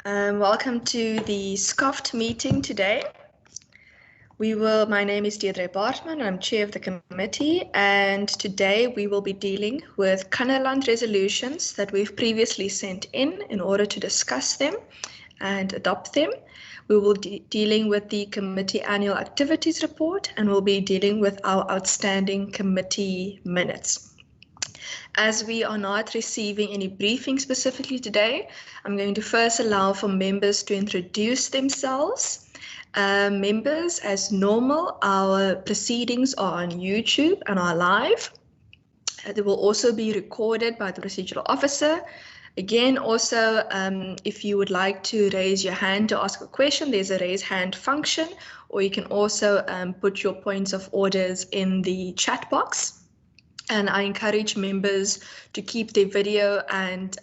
Welcome to the SCOFT meeting today. My name is Deirdre Bartman, I'm chair of the committee, and today we will be dealing with Kannaland resolutions that we've previously sent in order to discuss them and adopt them. We will be dealing with the committee annual activities report, and we'll be dealing with our outstanding committee minutes. As we are not receiving any briefing specifically today, I'm going to first allow for members to introduce themselves. Members, as normal, our proceedings are on YouTube and are live. They will also be recorded by the procedural officer. Again, also, if you would like to raise your hand to ask a question, there's a raise hand function, or you can also put your points of orders in the chat box. And I encourage members to keep their video and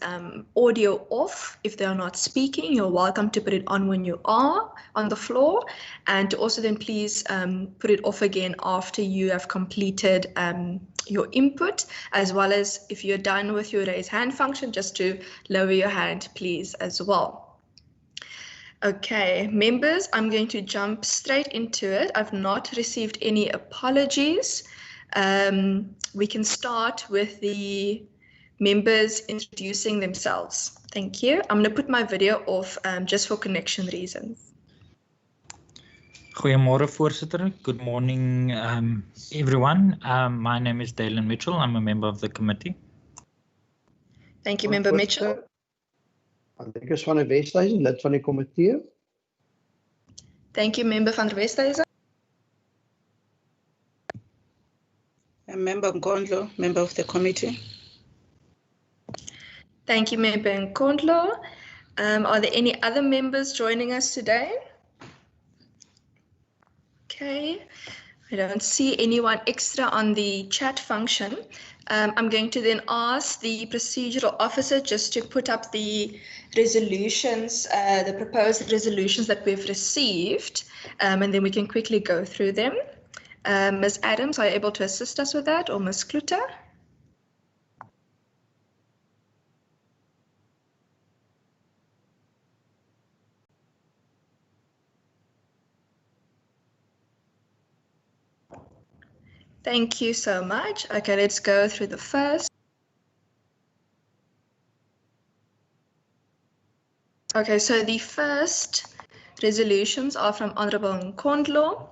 audio off if they are not speaking. You're welcome to put it on when you are on the floor, and to also then please put it off again after you have completed your input, as well as if you're done with your raise hand function, just to lower your hand, please, as well. Okay, members, I'm going to jump straight into it. I've not received any apologies. We can start with the members introducing themselves. Thank you. I'm going to put my video off just for connection reasons. Goeiemôre, voorsitter. Good morning, everyone. My name is Dalen Mitchell. I'm a member of the committee. Thank you, Member Mitchell. Ek is van die Westhuizen, lid van die komitee. Thank you, Member van der Westhuizen. Member Nkondlo, member of the committee. Thank you, Member Nkondlo. Are there any other members joining us today? Okay, I don't see anyone extra on the chat function. I'm going to then ask the procedural officer just to put up the resolutions, the proposed resolutions that we've received, and then we can quickly go through them. Ms. Adams, are you able to assist us with that, or Ms. Kluter? Thank you so much. Okay, let's go through the first. Okay, so the first resolutions are from Honourable Nkondlo.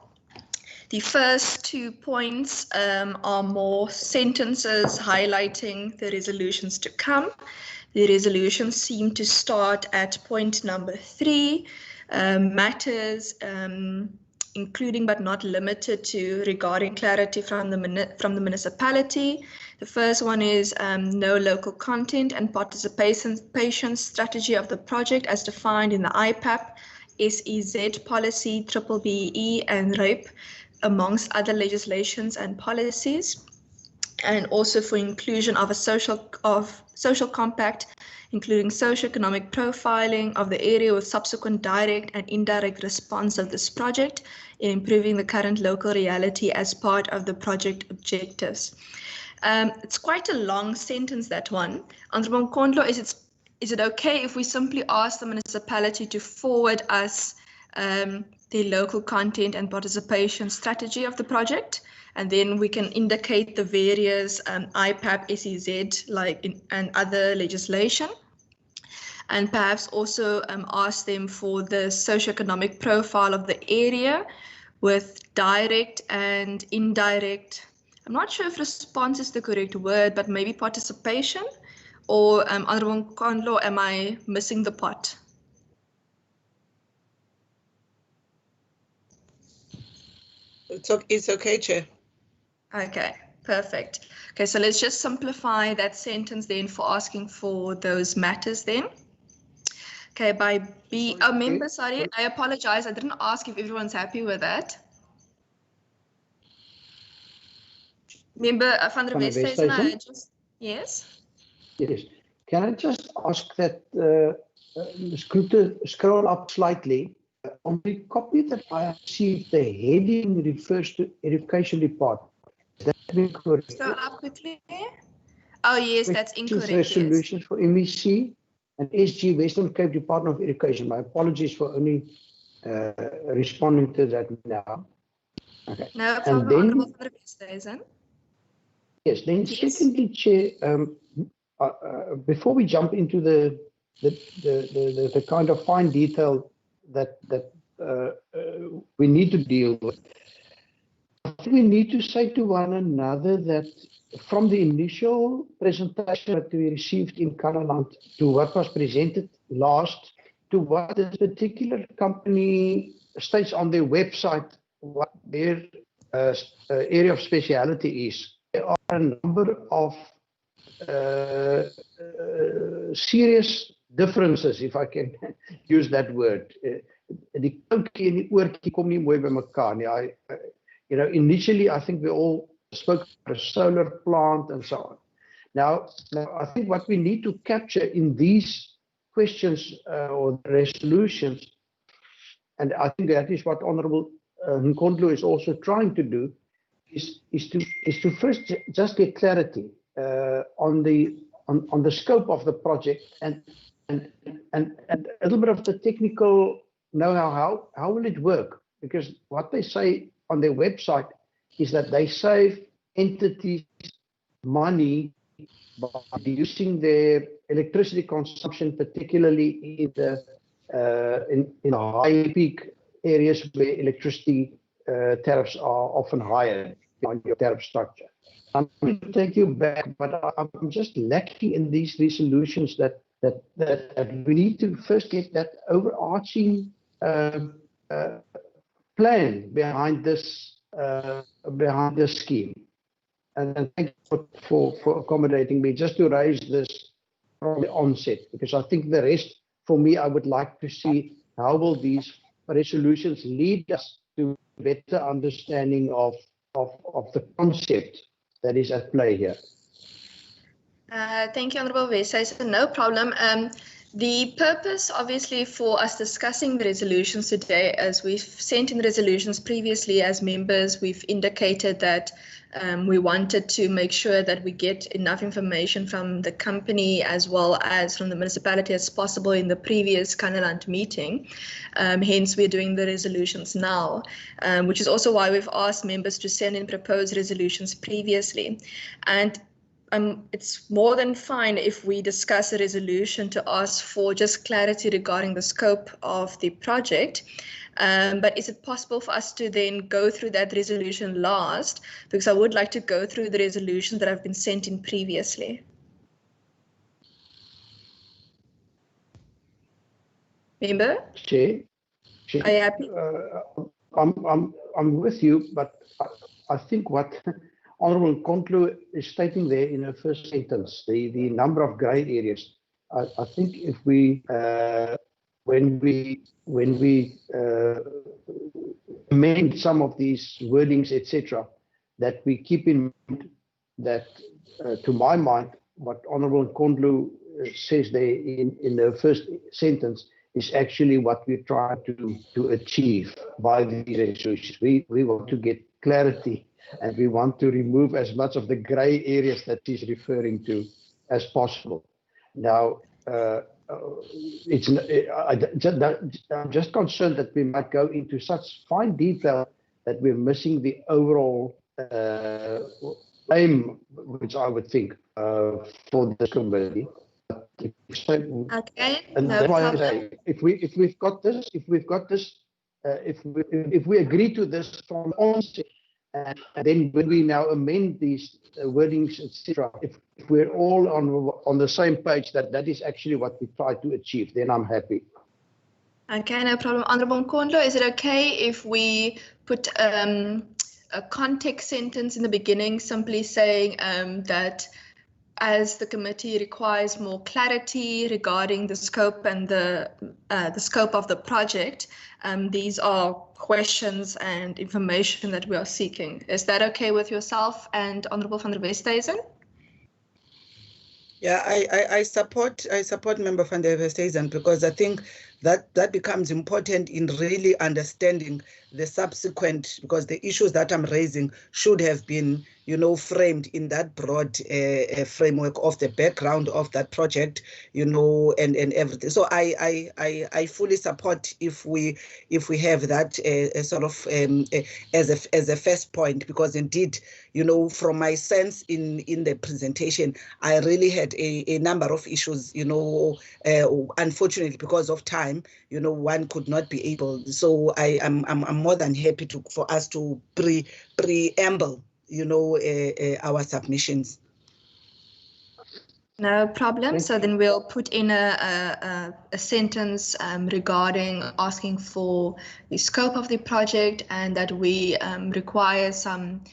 The first 2 points are more sentences highlighting the resolutions to come. The resolutions seem to start at point number 3, matters including but not limited to regarding clarity from the municipality. The first one is no local content and participation strategy of the project as defined in the IPAP, SEZ policy, BBBE and RAPE, amongst other legislations and policies, and also for inclusion of a social compact, including socioeconomic profiling of the area with subsequent direct and indirect response of this project in improving the current local reality as part of the project objectives. It's quite a long sentence, that one. Honourable Nkondlo, is it okay if we simply ask the municipality to forward us the local content and participation strategy of the project, and then we can indicate the various IPAP, SEZ, and other legislation, and perhaps also ask them for the socioeconomic profile of the area with direct and indirect. I'm not sure if response is the correct word, but maybe participation, or Honourable Nkondlo, am I missing the pot? It's okay, Chair. Okay, perfect. Okay, so let's just simplify that sentence then for asking for those matters then. Okay, by B, member, sorry, I apologize. I didn't ask if everyone's happy with that. Member van der Westhuizen, yes? Yes. Can I just ask that Ms. Kluter scroll up slightly? On the copy that I received, the heading refers to Education Department. Is that incorrect? Scroll up quickly. Oh yes, that's incorrect. Resolutions for MEC. and SG, Western Cape Department of Education. My apologies for only responding to that now. Okay. No And problem, then, Honourable van der Westhuizen. yes, then Yes. secondly, Chair, before we jump into the kind of fine detail that we need to deal with, I think we need to say to one another that from the initial presentation that we received in Kannaland to what was presented last, to what this particular company states on their website, what their area of speciality is, there are a number of serious differences, if I can use that word. Die koukie en die oortjie kom nie mooi by mekaar nie. You know, initially I think we all spoke about a solar plant and so on. Now I think what we need to capture in these questions or resolutions, and I think that is what Honourable Nkondlo is also trying to do, is to first just get clarity on the scope of the project and a little bit of the technical know-how. How will it work? Because what they say on their website is that they save entities money by reducing their electricity consumption, particularly in the high peak areas where electricity tariffs are often higher on your tariff structure. I'm going to take you back, but I'm just lacking in these resolutions that we need to first get that overarching plan behind this scheme. And thank you for accommodating me just to raise this from the onset, because I think the rest, for me, I would like to see how will these resolutions lead us to better understanding of the concept that is at play here. Thank you, Honourable Westhuizen. No problem. The purpose, obviously, for us discussing the resolutions today, as we've sent in resolutions previously as members, we've indicated that we wanted to make sure that we get enough information from the company as well as from the municipality as possible in the previous Kannaland meeting. Hence, we're doing the resolutions now, which is also why we've asked members to send in proposed resolutions previously. And it's more than fine if we discuss a resolution to ask for just clarity regarding the scope of the project. But is it possible for us to then go through that resolution last? Because I would like to go through the resolutions that have been sent in previously. Member? Chair, Are you happy? I'm with you, but I think what Honourable Nkondlo is stating there in her first sentence, the number of grey areas. I think if we, when we amend some of these wordings, etc., that we keep in mind that, to my mind, what Honourable Nkondlo says there in the first sentence is actually what we're trying to achieve by these resolutions. We want to get clarity, and we want to remove as much of the grey areas that she's referring to as possible. Now, I'm just concerned that we might go into such fine detail that we're missing the overall aim, which I would think for this committee. Okay, and no that's why problem. I say, if we agree to this from onset, and then when we now amend these wordings, etc., if we're all on the same page that is actually what we try to achieve, then I'm happy. Okay, no problem. Honourable Nkondlo, is it okay if we put a context sentence in the beginning, simply saying that as the committee requires more clarity regarding the scope and the scope of the project, these are questions and information that we are seeking. Is that okay with yourself and Honourable van der Westhuizen? Yeah, I support Member van der Westhuizen, because I think that becomes important in really understanding the subsequent, because the issues that I'm raising should have been, you know, framed in that broad framework of the background of that project, you know, and everything. So I fully support if we have that sort of as a first point, because indeed, you know, from my sense in the presentation, I really had a number of issues, you know, unfortunately because of time, you know, one could not be able. So I'm more than happy for us to preamble, you know, our submissions. No problem. So then we'll put in a sentence regarding asking for the scope of the project, and that we require some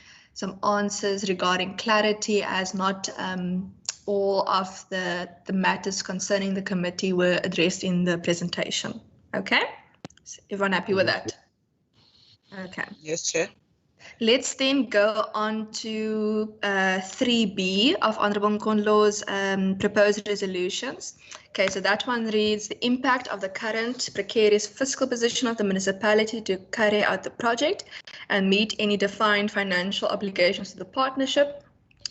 answers regarding clarity, as not all of the matters concerning the committee were addressed in the presentation. Okay? Is everyone happy with that? Okay. Yes, Chair. Let's then go on to 3B of Honourable Nkondlo's proposed resolutions. Okay, so that one reads: the impact of the current precarious fiscal position of the municipality to carry out the project and meet any defined financial obligations to the partnership,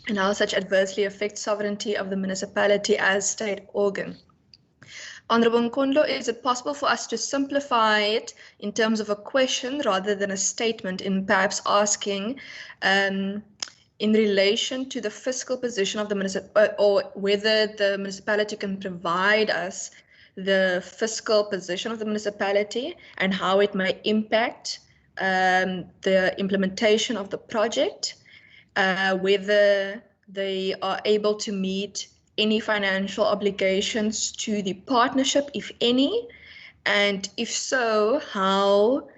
and how such adversely affects sovereignty of the municipality as state organ. Honourable Nkondlo, is it possible for us to simplify it in terms of a question rather than a statement, in perhaps asking in relation to the fiscal position of the municipality, or whether the municipality can provide us the fiscal position of the municipality and how it may impact the implementation of the project, whether they are able to meet any financial obligations to the partnership, if any, and if so, how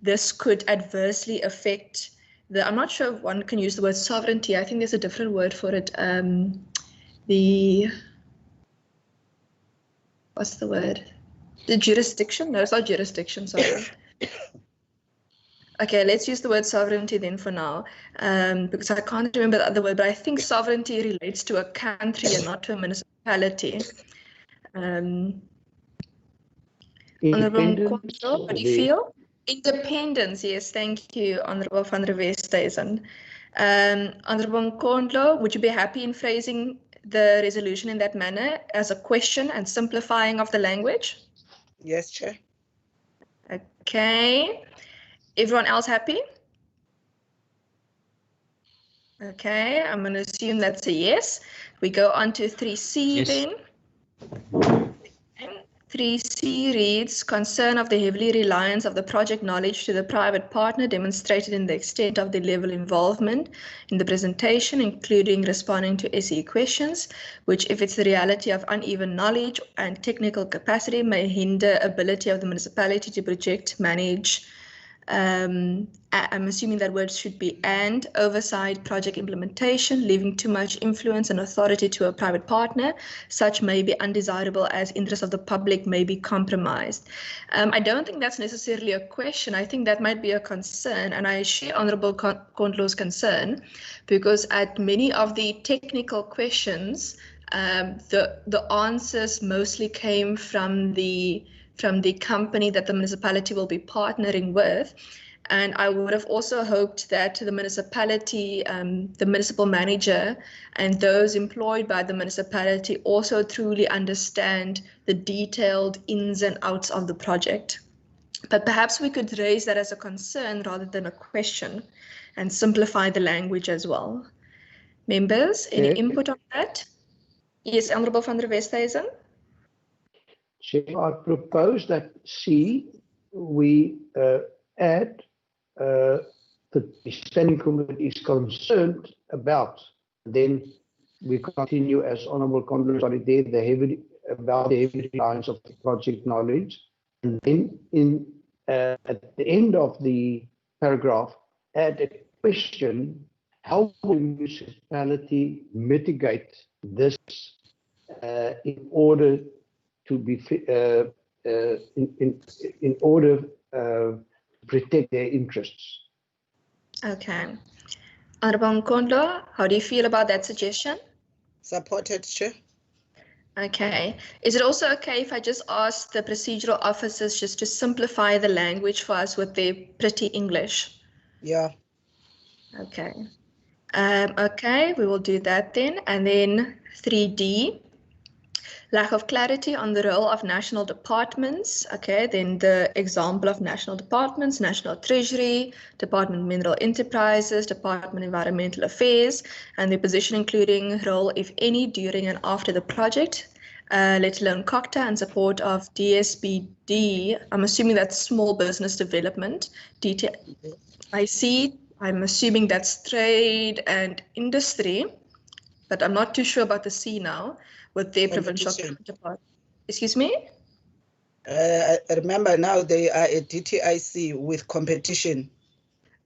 this could adversely affect the, I'm not sure if one can use the word sovereignty, I think there's a different word for it, what's the word? The jurisdiction? No, it's not jurisdiction, sorry. Okay, let's use the word sovereignty then for now, because I can't remember the other word, but I think sovereignty relates to a country and not to a municipality. Honourable Nkondlo, how do you feel? Independence, yes, thank you, Honourable van der Westhuizen. Honourable Nkondlo, would you be happy in phrasing the resolution in that manner as a question and simplifying of the language? Yes, Chair. Okay. Everyone else happy? Okay, I'm going to assume that's a yes. We go on to 3C Yes. then. And 3C reads: concern of the heavily reliance of the project knowledge to the private partner demonstrated in the extent of the level involvement in the presentation, including responding to SE questions, which, if it's the reality of uneven knowledge and technical capacity, may hinder ability of the municipality to project, manage, I'm assuming that word should be and oversight project implementation, leaving too much influence and authority to a private partner. Such may be undesirable as interests of the public may be compromised. I don't think that's necessarily a question. I think that might be a concern, and I share Honourable Nkondlo's concern, because at many of the technical questions, the answers mostly came from the company that the municipality will be partnering with. And I would have also hoped that the municipality, the municipal manager, and those employed by the municipality also truly understand the detailed ins and outs of the project. But perhaps we could raise that as a concern rather than a question, and simplify the language as well. Members, any input on that? Yes, Honourable van der Westhuizen. So I propose that C, we add the standing committee is concerned about, then we continue as Honourable Nkondlo started there, about the heavy reliance of the project knowledge. And then at the end of the paragraph, add a question: how will the municipality mitigate this in order to be in order to protect their interests? Okay. Honourable Nkondlo, how do you feel about that suggestion? Supported, Chair. Okay. Is it also okay if I just ask the procedural officers just to simplify the language for us with their pretty English? Yeah. Okay. Okay, we will do that then. And then 3D, lack of clarity on the role of national departments. Okay, then the example of national departments, National Treasury, Department of Mineral Enterprises, Department of Environmental Affairs, and their position including role, if any, during and after the project, let alone COCTA and support of DSBD. I'm assuming that's small business development. I'm assuming that's trade and industry, but I'm not too sure about the C now with their provincial counterpart. Excuse me? Remember now they are a DTIC with competition.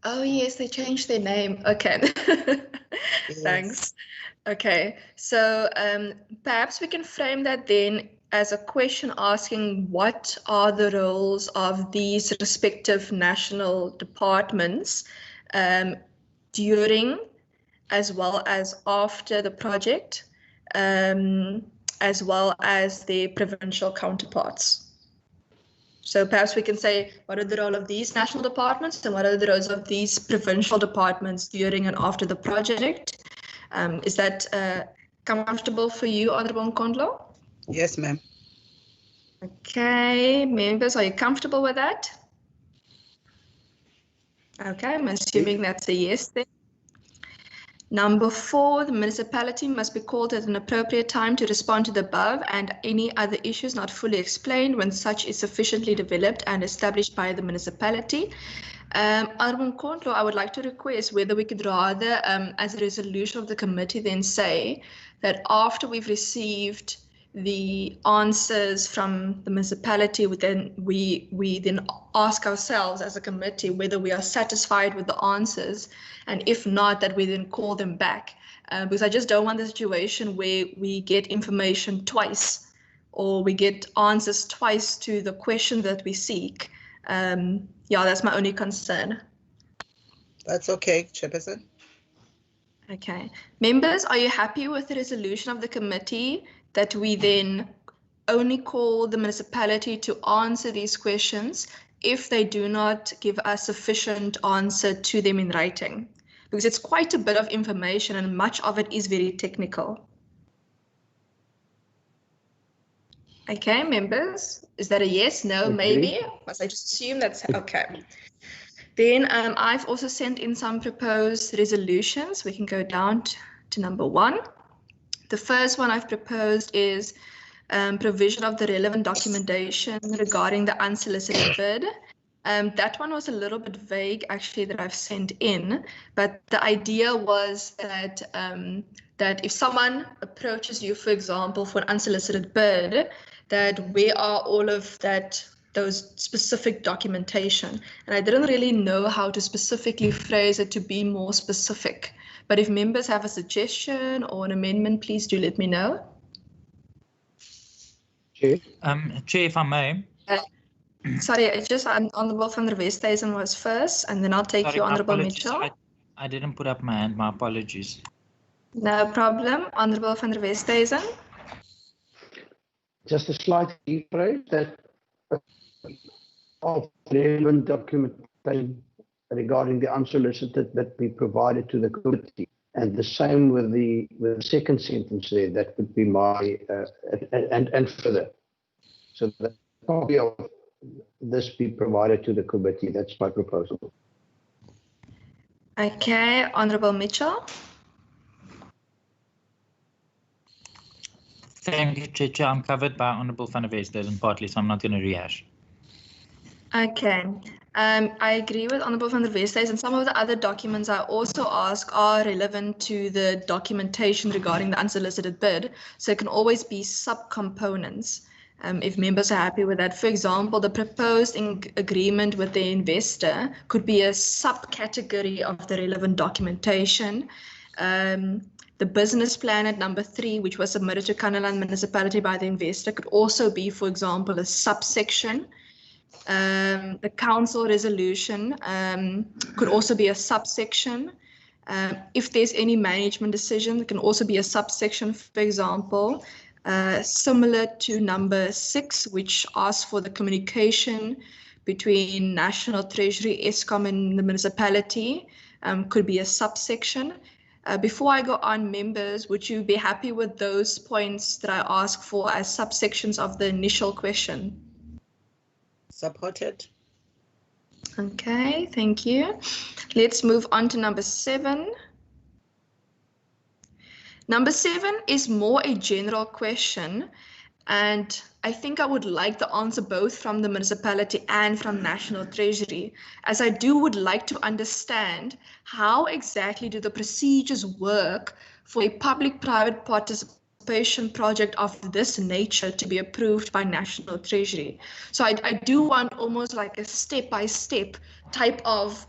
Oh yes, they changed their name. Okay. Yes. Thanks. Okay, so perhaps we can frame that then as a question asking what are the roles of these respective national departments during as well as after the project, as well as their provincial counterparts. So perhaps we can say, what are the role of these national departments and what are the roles of these provincial departments during and after the project? Is that comfortable for you, Honorable Nkondlo? Yes, ma'am. Okay, members, are you comfortable with that? Okay, I'm assuming that's a yes then. Number 4, the municipality must be called at an appropriate time to respond to the above and any other issues not fully explained when such is sufficiently developed and established by the municipality. Honorable Nkondlo, I would like to request whether we could rather, as a resolution of the committee, then say that after we've received the answers from the municipality, we then ask ourselves as a committee whether we are satisfied with the answers, and if not, that we then call them back. Because I just don't want the situation where we get information twice or we get answers twice to the question that we seek. Yeah, that's my only concern. That's okay, Chairperson. Okay. Members, are you happy with the resolution of the committee that we then only call the municipality to answer these questions if they do not give us sufficient answer to them in writing? Because it's quite a bit of information and much of it is very technical. Okay, members, is that a yes, no, maybe? Must I just assume that's okay? Then I've also sent in some proposed resolutions. We can go down to number 1. The first one I've proposed is provision of the relevant documentation regarding the unsolicited bid. That one was a little bit vague, actually, that I've sent in, but the idea was that that if someone approaches you, for example, for an unsolicited bid, that where are all of those specific documentation? And I didn't really know how to specifically phrase it to be more specific. But if members have a suggestion or an amendment, please do let me know. Chair, Chair, if I may. Sorry, it's just Honourable van der Westhuizen was first, and then I'll take you, Honourable Mitchell. I didn't put up my hand, my apologies. No problem. Honourable van der Westhuizen. just a slight rephrase that of relevant documentation regarding the unsolicited that we provided to the committee. And the same with the second sentence there, that would be my, and further. So that copy of this be provided to the committee. That's my proposal. Okay, Honourable Mitchell. Thank you, Chair. I'm covered by Honourable van der Westhuizen partly, so I'm not going to rehash. Okay, I agree with Honourable van der Westhuizen, and some of the other documents I also ask are relevant to the documentation regarding the unsolicited bid, so it can always be subcomponents if members are happy with that. For example, the proposed agreement with the investor could be a subcategory of the relevant documentation. The business plan at number 3, which was submitted to Kannaland Municipality by the investor, could also be, for example, a subsection. The council resolution could also be a subsection. If there's any management decision, it can also be a subsection, for example. similar to number 6, which asks for the communication between National Treasury, Econ, and the municipality, could be a subsection. Before I go on, members, would you be happy with those points that I ask for as subsections of the initial question? Supported. Okay, thank you. Let's move on to number 7. Number 7 is more a general question, and I think I would like the answer both from the municipality and from National Treasury, as I would like to understand how exactly do the procedures work for a public-private participation project of this nature to be approved by National Treasury. So I do want almost like a step-by-step type of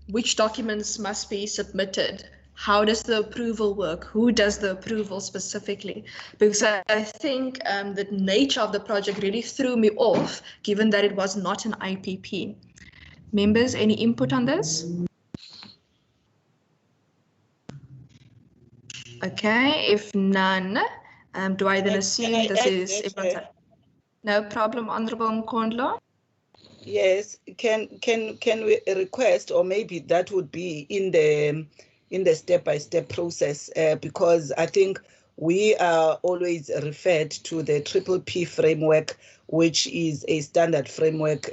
which documents must be submitted. How does the approval work? Who does the approval specifically? Because I think the nature of the project really threw me off, given that it was not an IPP. Members, any input on this? Okay, if none, do I then assume this is everyone's? No problem, Honorable Nkondlo. Yes, can we request, or maybe that would be in the step-by-step process, because I think we are always referred to the PPP framework, which is a standard framework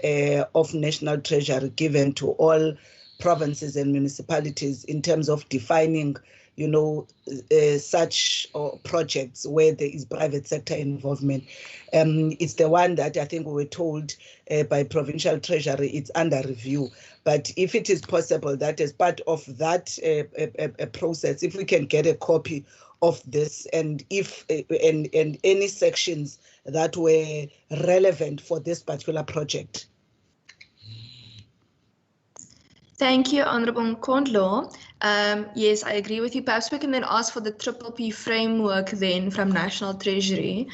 of National Treasury given to all provinces and municipalities in terms of defining, you know, such projects where there is private sector involvement. It's the one that I think we were told by Provincial Treasury it's under review. But if it is possible that as part of that process, if we can get a copy of this, and if and any sections that were relevant for this particular project. Thank you, Honorable Nkondlo. Yes, I agree with you. Perhaps we can then ask for the PPP framework then from National Treasury.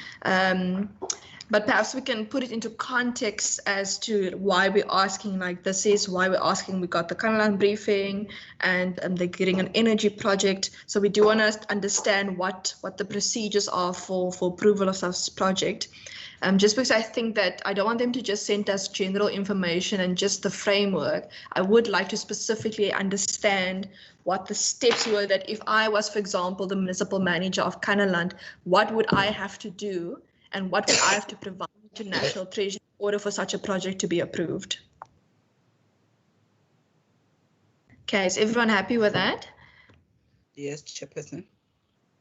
But perhaps we can put it into context as to why we're asking, like this is why we're asking. We got the Kanaland briefing and they're getting an energy project. So we do want to understand what the procedures are for approval of this project. Just because I think that I don't want them to just send us general information and just the framework. I would like to specifically understand what the steps were, that if I was, for example, the municipal manager of Kanaland, what would I have to do and what would I have to provide to National Treasury in order for such a project to be approved? Okay, is everyone happy with that? Yes, Chairperson.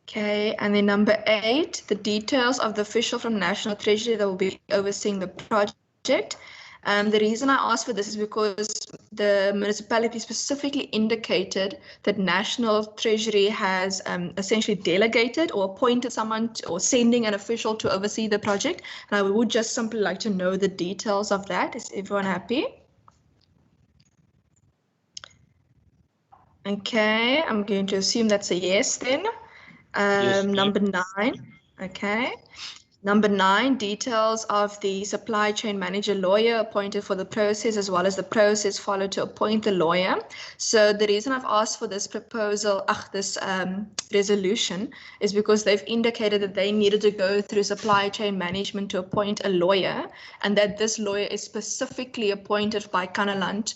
Okay, and then number 8, the details of the official from National Treasury that will be overseeing the project. The reason I asked for this is because the municipality specifically indicated that National Treasury has essentially delegated or appointed someone or sending an official to oversee the project. And I would just simply like to know the details of that. Is everyone happy? Okay, I'm going to assume that's a yes then. Yes, number 9, okay. Number 9, details of the supply chain manager lawyer appointed for the process, as well as the process followed to appoint the lawyer. So the reason I've asked for this proposal, this resolution, is because they've indicated that they needed to go through supply chain management to appoint a lawyer, and that this lawyer is specifically appointed by Kanaland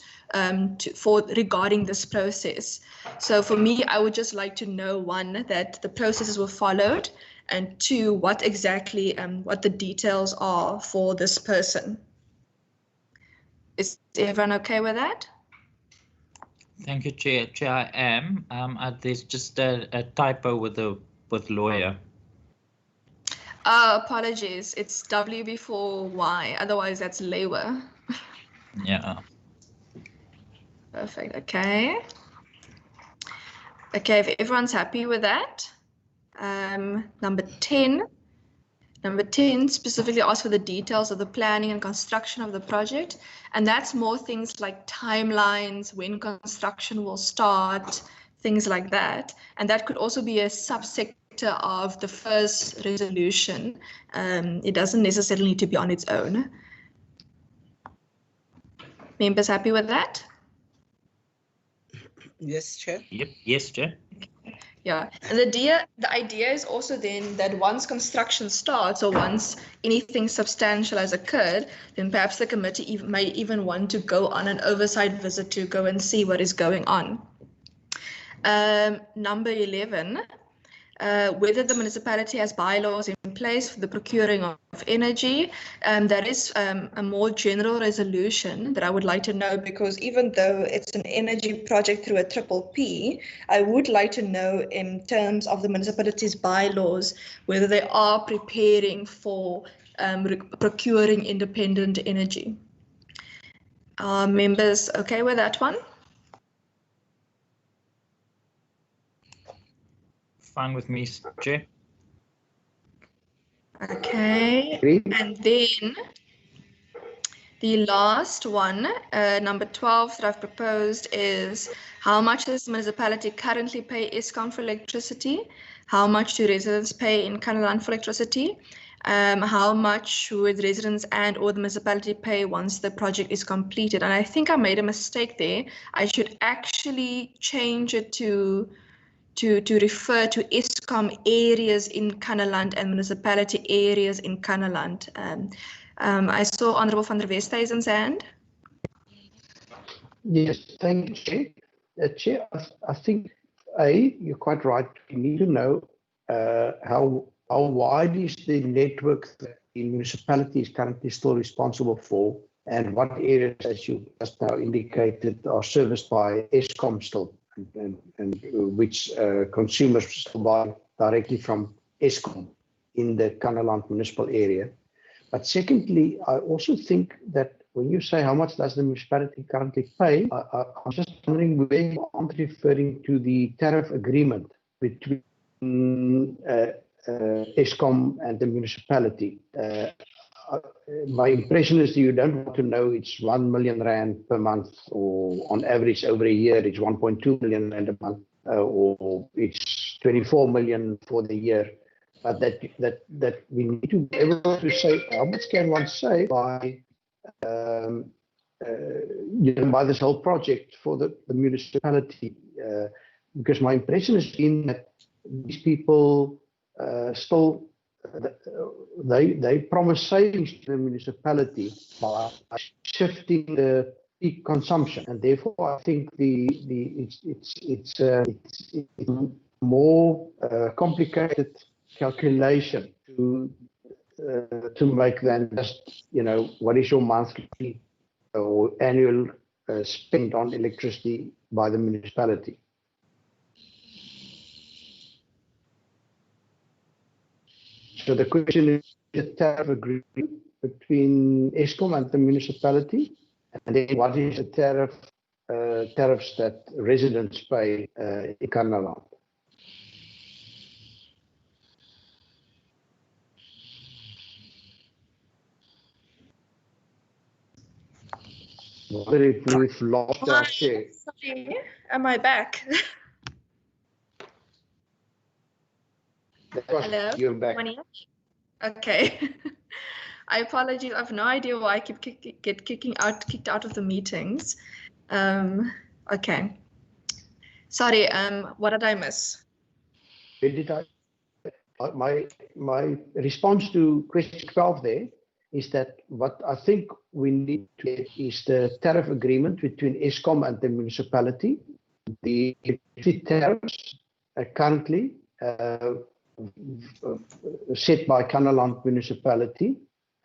regarding this process. So for me, I would just like to know, 1, that the processes were followed, and 2, what exactly what the details are for this person. Is everyone okay with that? Thank you, Chair. Chair, I am. There's just a typo with lawyer. Apologies. It's W before Y. Otherwise, that's lawer. Yeah. Perfect. Okay. Okay, if everyone's happy with that. Number 10 specifically asks for the details of the planning and construction of the project, and that's more things like timelines, when construction will start, things like that. And that could also be a subsector of the first resolution. It doesn't necessarily need to be on its own. Members happy with that? Yes, Chair. Yep. Yes, Chair. Yeah, and the idea is also then that once construction starts or once anything substantial has occurred, then perhaps the committee may even want to go on an oversight visit to go and see what is going on. Number 11, whether the municipality has bylaws in place for the procuring of energy. That is a more general resolution that I would like to know, because even though it's an energy project through a PPP, I would like to know in terms of the municipality's bylaws whether they are preparing for procuring independent energy. Are members okay with that one? Fine with me, Chair. Okay, and then the last one, number 12 that I've proposed is how much does the municipality currently pay Econ for electricity? How much do residents pay in Kanaland for electricity? How much would residents and or the municipality pay once the project is completed? And I think I made a mistake there. I should actually change it to refer to Eskom areas in Kanaland and municipality areas in Kanaland. I saw Honourable van der Westhuizen's hand. Yes, thank you, Chair. Chair, I think, you're quite right. We need to know how wide is the network that the municipality is currently still responsible for, and what areas, as you just now indicated, are serviced by Eskom still, and which consumers still buy directly from Eskom in the Kanaland municipal area. But secondly, I also think that when you say how much does the municipality currently pay, I'm just wondering whether you aren't referring to the tariff agreement between Eskom and the municipality. My impression is you don't want to know it's 1 million rand per month, or on average over a year it's 1.2 million rand a month, or it's 24 million for the year. But that we need to be able to say how much can one save by by this whole project for the municipality, because my impression has been that these people still they promise savings to the municipality by shifting the peak consumption, and therefore I think it's more complicated calculation to make than just what is your monthly or annual spend on electricity by the municipality. So the question is the tariff agreement between Eskom and the municipality, and then what is the tariffs that residents pay in Kanaland. If we've lost our chair. Sorry, am I back? Hello? You're back. Okay. I apologize. I have no idea why I keep kicked out of the meetings. Okay. Sorry. What did I miss? My response to question 12 there is that what I think we need to get is the tariff agreement between Eskom and the municipality. The tariffs are currently set by Kanaland municipality,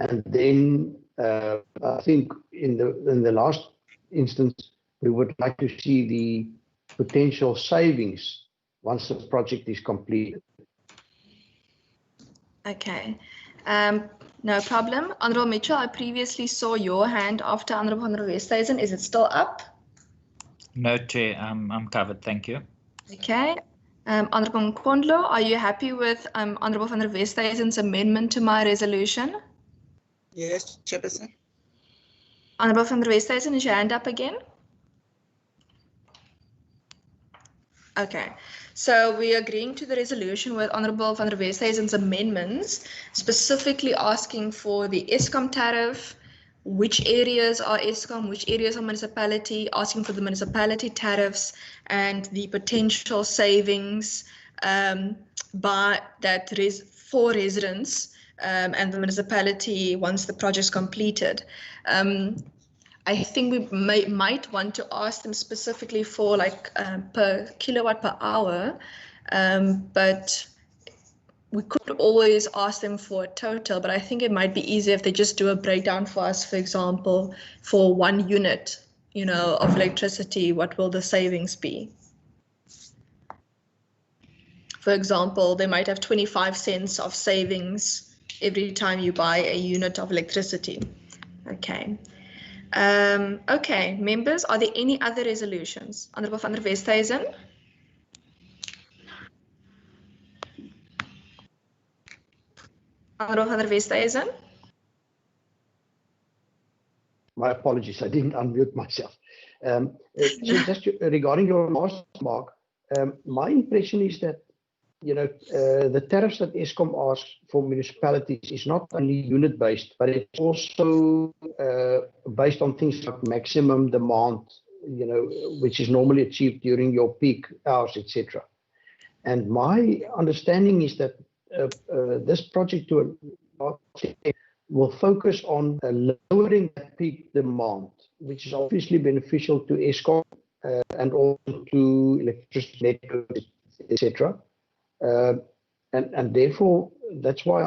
and then I think in the last instance we would like to see the potential savings once the project is completed. Okay, no problem. Honourable Mitchell, I previously saw your hand after Honourable van der Westhuizen. Is it still up? No, Chair, I'm covered, thank you. Okay. Honourable Nkondlo, are you happy with Honourable van der Westhuizen's amendment to my resolution? Yes, Chairperson. Honourable van der Westhuizen, is your hand up again? Okay, so we're agreeing to the resolution with Honourable van der Westhuizen's amendments, specifically asking for the Eskom tariff, which areas are Eskom, which areas are municipality, asking for the municipality tariffs and the potential savings for residents and the municipality once the project is completed. I think we might want to ask them specifically for like per kilowatt per hour, but we could always ask them for a total, but I think it might be easier if they just do a breakdown for us, for example, for 1 unit, you know, of electricity, what will the savings be? For example, they might have 25 cents of savings every time you buy a unit of electricity. Okay. Okay, members, are there any other resolutions? Honourable van der Westhuizen? Honourable van der Westhuizen? My apologies, I didn't unmute myself. Just regarding your last remark, my impression is that, you know, the tariffs that Eskom asks for municipalities is not only unit-based, but it's also based on things like maximum demand, you know, which is normally achieved during your peak hours, etc. And my understanding is that this project to a large extent will focus on lowering that peak demand, which is obviously beneficial to Eskom and also to electricity networks, etc. And therefore, that's why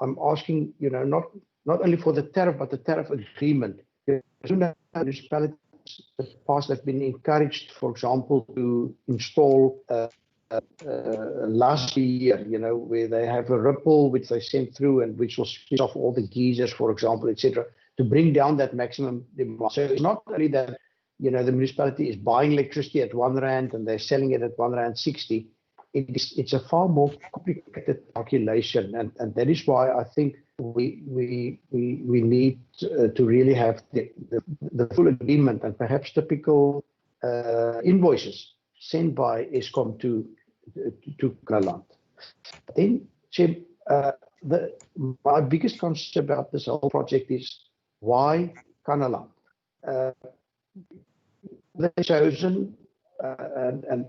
I'm asking, you know, not only for the tariff, but the tariff agreement. Municipalities in the past have been encouraged, for example, to install last year, you know, where they have a ripple which they send through and which will switch off all the geysers, for example, etc., to bring down that maximum demand. So it's not only that, you know, the municipality is buying electricity at R1 and they're selling it at R1.60. It's a far more complicated calculation, and that is why I think we need to really have the full agreement and perhaps typical invoices sent by Eskom to Kanaland. Then, Chair, my biggest concern about this whole project is why Kanaland? They've chosen, and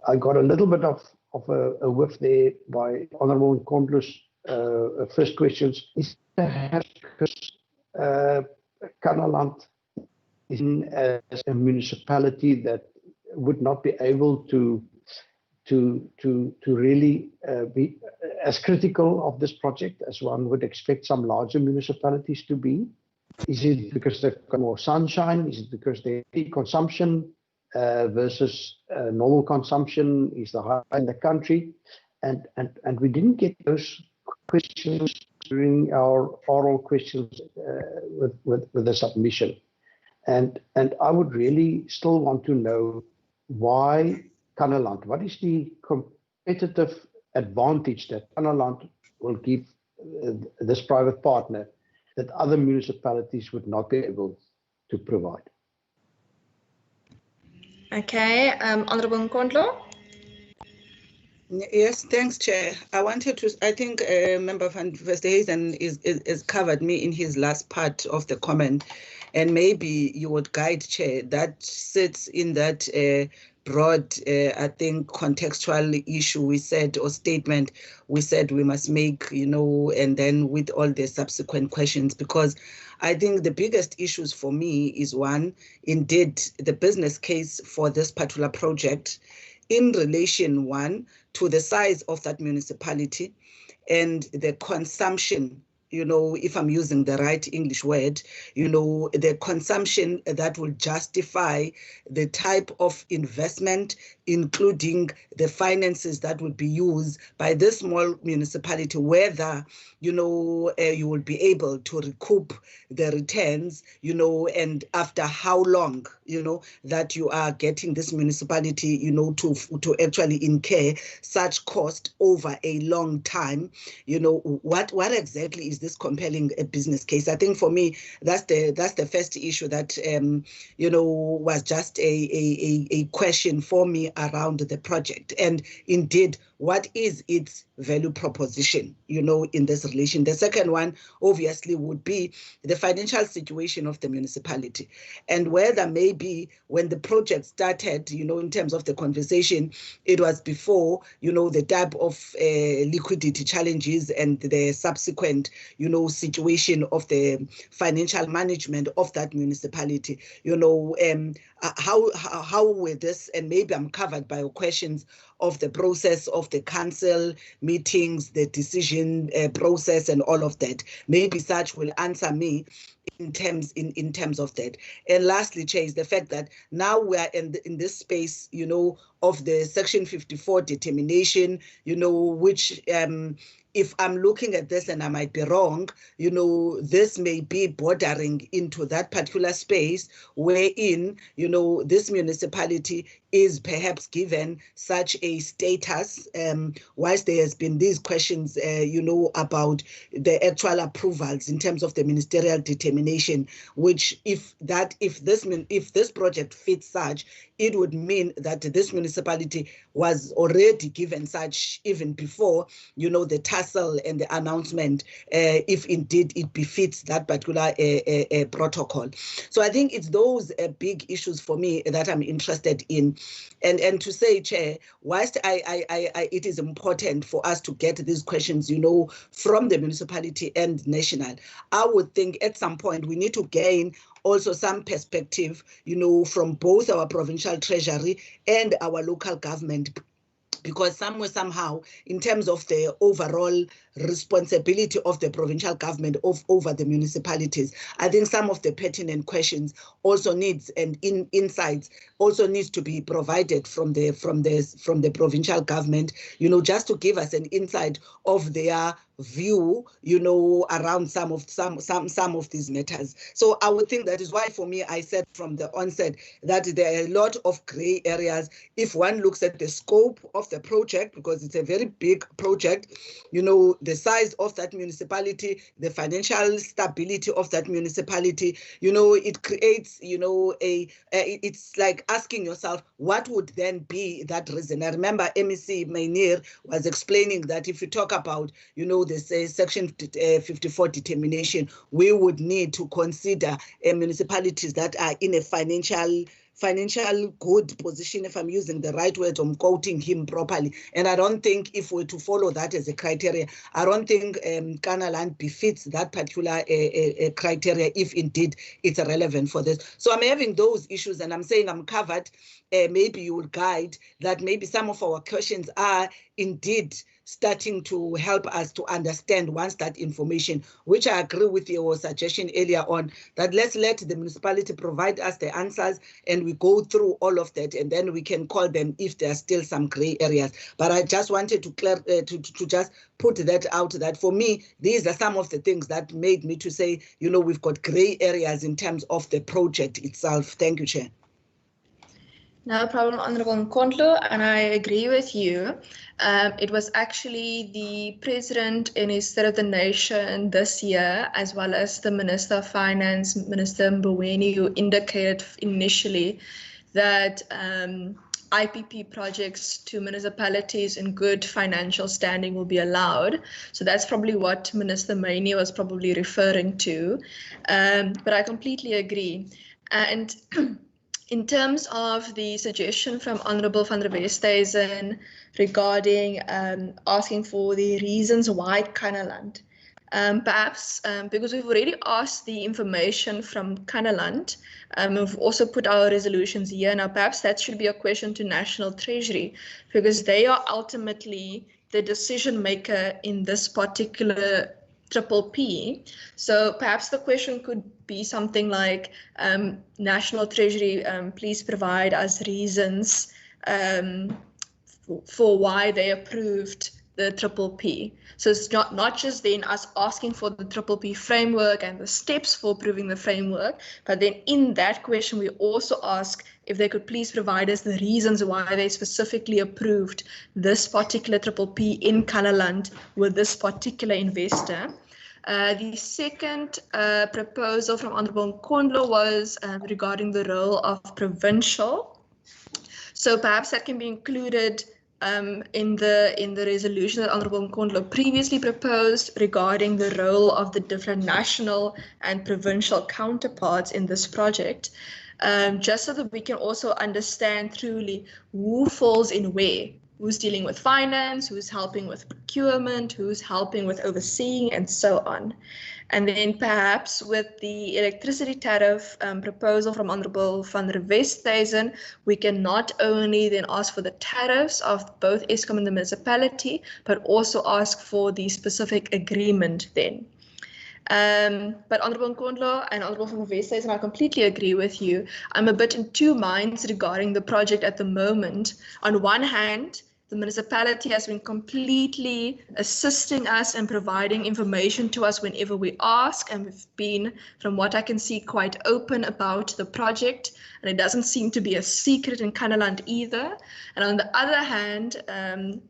I got a little bit of a whiff there by Honourable Nkondlo's first questions. Is perhaps because Kanaland is as a municipality that would not be able to really be as critical of this project as one would expect some larger municipalities to be? Is it because they've got more sunshine? Is it because their peak consumption versus normal consumption is the high in the country? And we didn't get those questions during our oral questions with the submission. And I would really still want to know why Kanaland. What is the competitive advantage that Kanaland will give this private partner that other municipalities would not be able to provide? Okay, Honourable Nkondlo. Yes, thanks, Chair. I wanted to, I think Member van Westhuizen is covered me in his last part of the comment, and maybe you would guide, Chair, that sits in that broad, I think, contextual issue we said, or statement we said we must make, you know, and then with all the subsequent questions, because I think the biggest issues for me is one, indeed, the business case for this particular project in relation, one, to the size of that municipality and the consumption, you know, if I'm using the right English word, you know, the consumption that will justify the type of investment, including the finances that would be used by this small municipality, whether, you know, you will be able to recoup the returns, you know, and after how long, you know, that you are getting this municipality, you know, to actually incur such cost over a long time, you know, what exactly is this compelling a business case? I think for me, that's the first issue that, you know, was just a question for me around the project. And indeed, what is its value proposition, in this relation. The second one, obviously, would be the financial situation of the municipality, and whether maybe when the project started, in terms of the conversation, it was before, the type of liquidity challenges and the subsequent, situation of the financial management of that municipality, how were this, and maybe I'm covered by your questions of the process of the council meetings, the decision process and all of that. Maybe Sach will answer me in terms of that. And lastly, Chair, is the fact that now we are in this space, of the Section 54 determination, which if I'm looking at this, and I might be wrong, this may be bordering into that particular space wherein, this municipality is perhaps given such a status, whilst there has been these questions, about the actual approvals in terms of the ministerial determination, which if this project fits such, it would mean that this municipality was already given such even before, the tussle and the announcement, if indeed it befits that particular protocol. So I think it's those big issues for me that I'm interested in. And to say, Chair, whilst it is important for us to get these questions, from the municipality and national, I would think at some point we need to gain also some perspective, from both our provincial treasury and our local government, because somehow, in terms of the overall responsibility of the provincial government over the municipalities, I think some of the pertinent questions also needs and insights also needs to be provided from the provincial government, just to give us an insight of their view, around some of these matters. So I would think that is why, for me, I said from the onset that there are a lot of gray areas if one looks at the scope of the project, because it's a very big project, the size of that municipality, the financial stability of that municipality, it creates, it's like asking yourself, what would then be that reason? I remember MEC Mainir was explaining that if you talk about, this Section 54 determination, we would need to consider municipalities that are in a financial good position, if I'm using the right word, I'm quoting him properly. And I don't think if we're to follow that as a criteria, I don't think Kanaland befits that particular criteria, if indeed it's relevant for this. So I'm having those issues, and I'm saying I'm covered. Maybe you will guide that maybe some of our questions are indeed starting to help us to understand once that information, which I agree with your suggestion earlier on, that let's let the municipality provide us the answers and we go through all of that, and then we can call them if there are still some gray areas. But I just wanted to just put that out, that for me, these are some of the things that made me to say, we've got gray areas in terms of the project itself. Thank you, Chair. No problem, Honourable Nkondlo, and I agree with you. It was actually the President in his State of the Nation this year, as well as the Minister of Finance, Minister Mboweni, who indicated initially that IPP projects to municipalities in good financial standing will be allowed. So that's probably what Minister Maini was probably referring to. But I completely agree. And in terms of the suggestion from Honourable van der Westhuizen regarding asking for the reasons why Kanaland, perhaps because we've already asked the information from Kanaland, we've also put our resolutions here. Now, perhaps that should be a question to National Treasury, because they are ultimately the decision maker in this particular P. So perhaps the question could be something like, National Treasury, please provide us reasons for why they approved the P. So it's not just then us asking for the P framework and the steps for approving the framework, but then in that question we also ask if they could please provide us the reasons why they specifically approved this particular P in Kanaland with this particular investor. The second proposal from Honourable Nkondlo was regarding the role of Provincial. So perhaps that can be included in the resolution that Honourable Nkondlo previously proposed regarding the role of the different national and provincial counterparts in this project, just so that we can also understand truly who falls in where, who's dealing with finance, who's helping with procurement, who's helping with overseeing, and so on. And then perhaps with the electricity tariff proposal from Honourable van der Westhuizen, we can not only then ask for the tariffs of both Eskom and the municipality, but also ask for the specific agreement then. But Honourable Nkondlo and Honourable van der Westhuizen, I completely agree with you. I'm a bit in two minds regarding the project at the moment. On one hand, the municipality has been completely assisting us and providing information to us whenever we ask, and we've been, from what I can see, quite open about the project, and it doesn't seem to be a secret in Kannaland either. And on the other hand,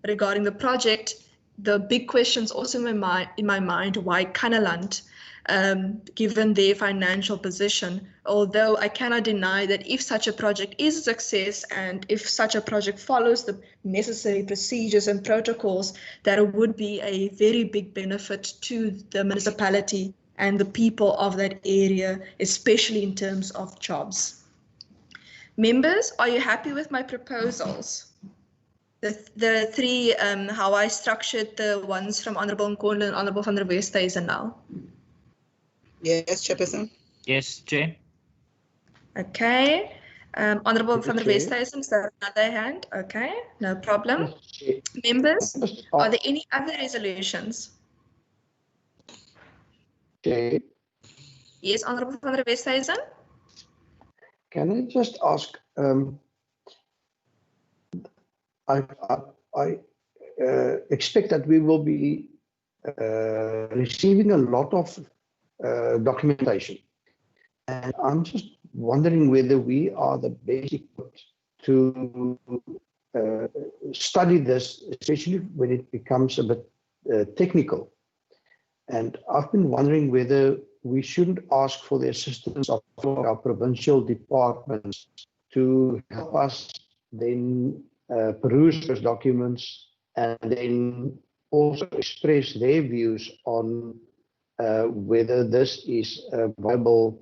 regarding the project, the big questions also in my mind, why Kannaland? Given their financial position, although I cannot deny that if such a project is a success and if such a project follows the necessary procedures and protocols, that it would be a very big benefit to the municipality and the people of that area, especially in terms of jobs. Members, are you happy with my proposals? The three, how I structured the ones from Honourable Nkondlo and Honourable van der Westhuizen now. Yes, Chairperson. Yes, Chair. Okay. Honourable Yes, van der Chair. Westhuizen, is there another hand? Okay, no problem. Yes, Chair. Members, are there any other resolutions? Chair, Yes, Honourable van der Westhuizen. can I just ask, I expect that we will be receiving a lot of documentation. And I'm just wondering whether we are the best equipped to study this, especially when it becomes a bit technical. And I've been wondering whether we shouldn't ask for the assistance of our provincial departments to help us then peruse those documents and then also express their views on whether this is a viable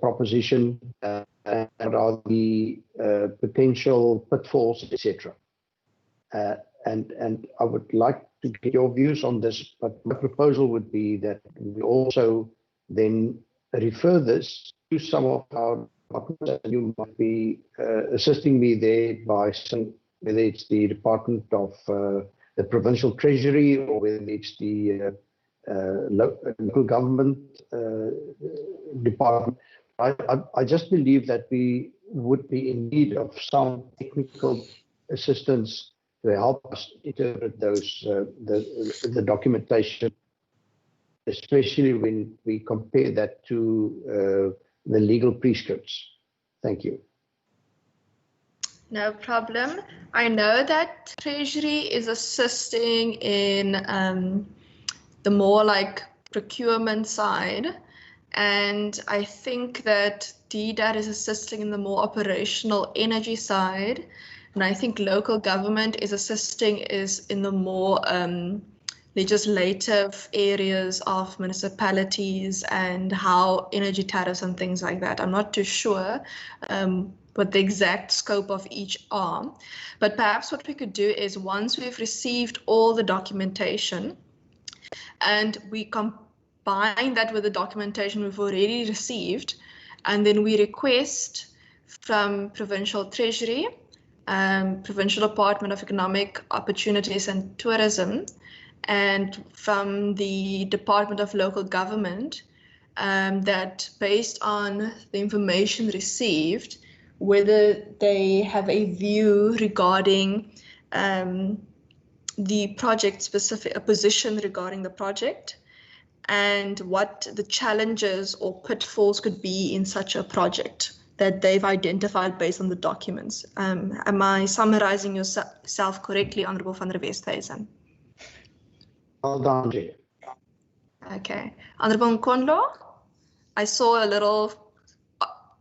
proposition and what are the potential pitfalls, etc. And I would like to get your views on this, but my proposal would be that we also then refer this to some of our departments. You might be assisting me there by saying whether it's the Department of the Provincial Treasury or whether it's the local government department. I just believe that we would be in need of some technical assistance to help us interpret those the documentation, especially when we compare that to the legal prescripts. Thank you. No problem. I know that Treasury is assisting in the more like procurement side, and I think that DDAT is assisting in the more operational energy side, and I think local government is assisting in the more legislative areas of municipalities and how energy tariffs and things like that. I'm not too sure what the exact scope of each are, but perhaps what we could do is once we've received all the documentation and we combine that with the documentation we've already received, and then we request from Provincial Treasury, Provincial Department of Economic Opportunities and Tourism, and from the Department of Local Government, that based on the information received, whether they have a view regarding the project specific, a position regarding the project, and what the challenges or pitfalls could be in such a project that they've identified based on the documents. Am I summarizing yourself correctly, Honourable van der Westhuizen? Well done, Chair. Okay. Honourable Nkondlo, I saw a little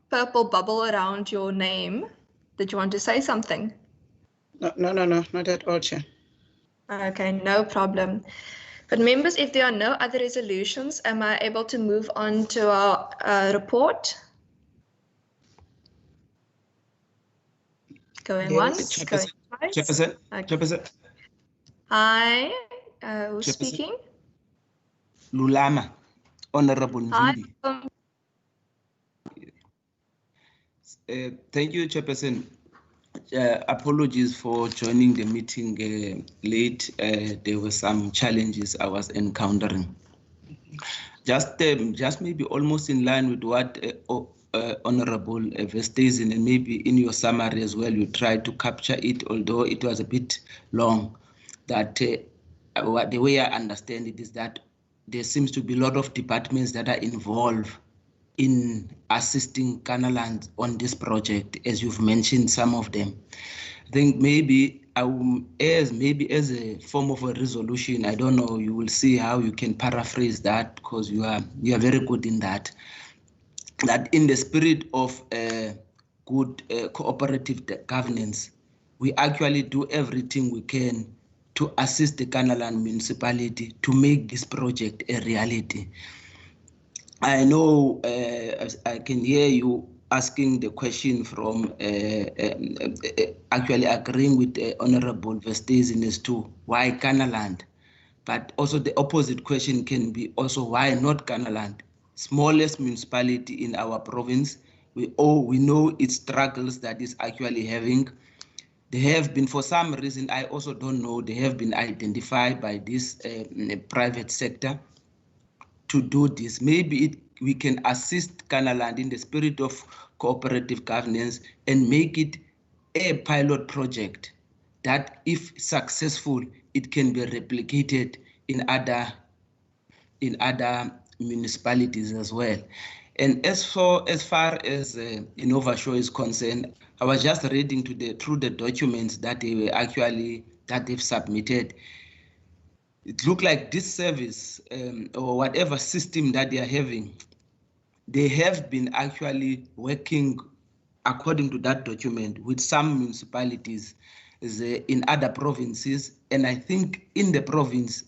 purple bubble around your name. Did you want to say something? No, not at all, Chair. Okay, no problem. But members, if there are no other resolutions, am I able to move on to our report? Going once, going twice. Chairperson. Okay. Chairperson. Hi, who's Chairperson. speaking? Lulama, Honorable Hi. Mvimbi. Thank you, Chairperson. Apologies for joining the meeting late. There were some challenges I was encountering. Just maybe almost in line with what Honorable Vesthuizen, and maybe in your summary as well, you tried to capture it, although it was a bit long. That the way I understand it is that there seems to be a lot of departments that are involved in assisting Kanaland on this project, as you've mentioned some of them. I think maybe as a form of a resolution, I don't know, you will see how you can paraphrase that, because you are very good in that. That in the spirit of good cooperative governance, we actually do everything we can to assist the Kanaland municipality to make this project a reality. I know I can hear you asking the question from actually agreeing with Honorable Vesthuizen as to why Kanaland, but also the opposite question can be also why not Kanaland, smallest municipality in our province. We know its struggles that is actually having. They have been, for some reason, I also don't know, they have been identified by this private sector to do this. Maybe we can assist Kanaland in the spirit of cooperative governance and make it a pilot project that, if successful, it can be replicated in other municipalities as well. And as far as InnovaShow is concerned, I was just reading through the documents that they've submitted. It looked like this service or whatever system that they are having, they have been actually working according to that document with some municipalities in other provinces. And I think in the province,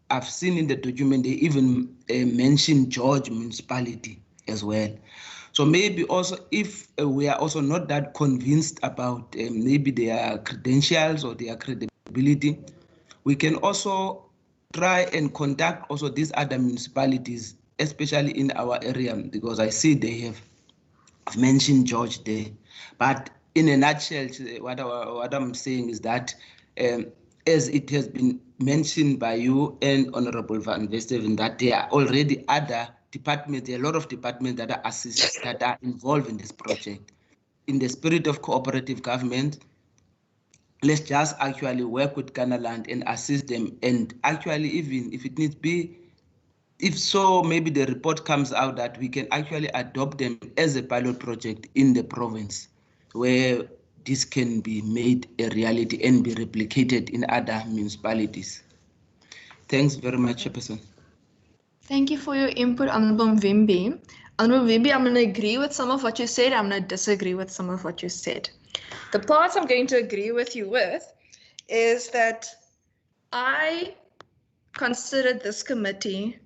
I've seen in the document, they even mentioned George municipality as well. So maybe also, if we are also not that convinced about maybe their credentials or their credibility, we can also try and contact also these other municipalities, especially in our area, because I see they have mentioned George there. But in a nutshell, what I'm saying is that as it has been mentioned by you and Honorable Van Vesthuizen, that there are already other departments, there are a lot of departments that are involved in this project. In the spirit of cooperative government, let's just actually work with Kanaland and assist them. And actually, even if it needs be, if so, maybe the report comes out that we can actually adopt them as a pilot project in the province, where this can be made a reality and be replicated in other municipalities. Thanks very much, Chairperson. Thank you for your input, Honorable Mvimbi. Honorable Mvimbi, I'm going to agree with some of what you said. I'm going to disagree with some of what you said. The parts I'm going to agree with you with is that I considered this committee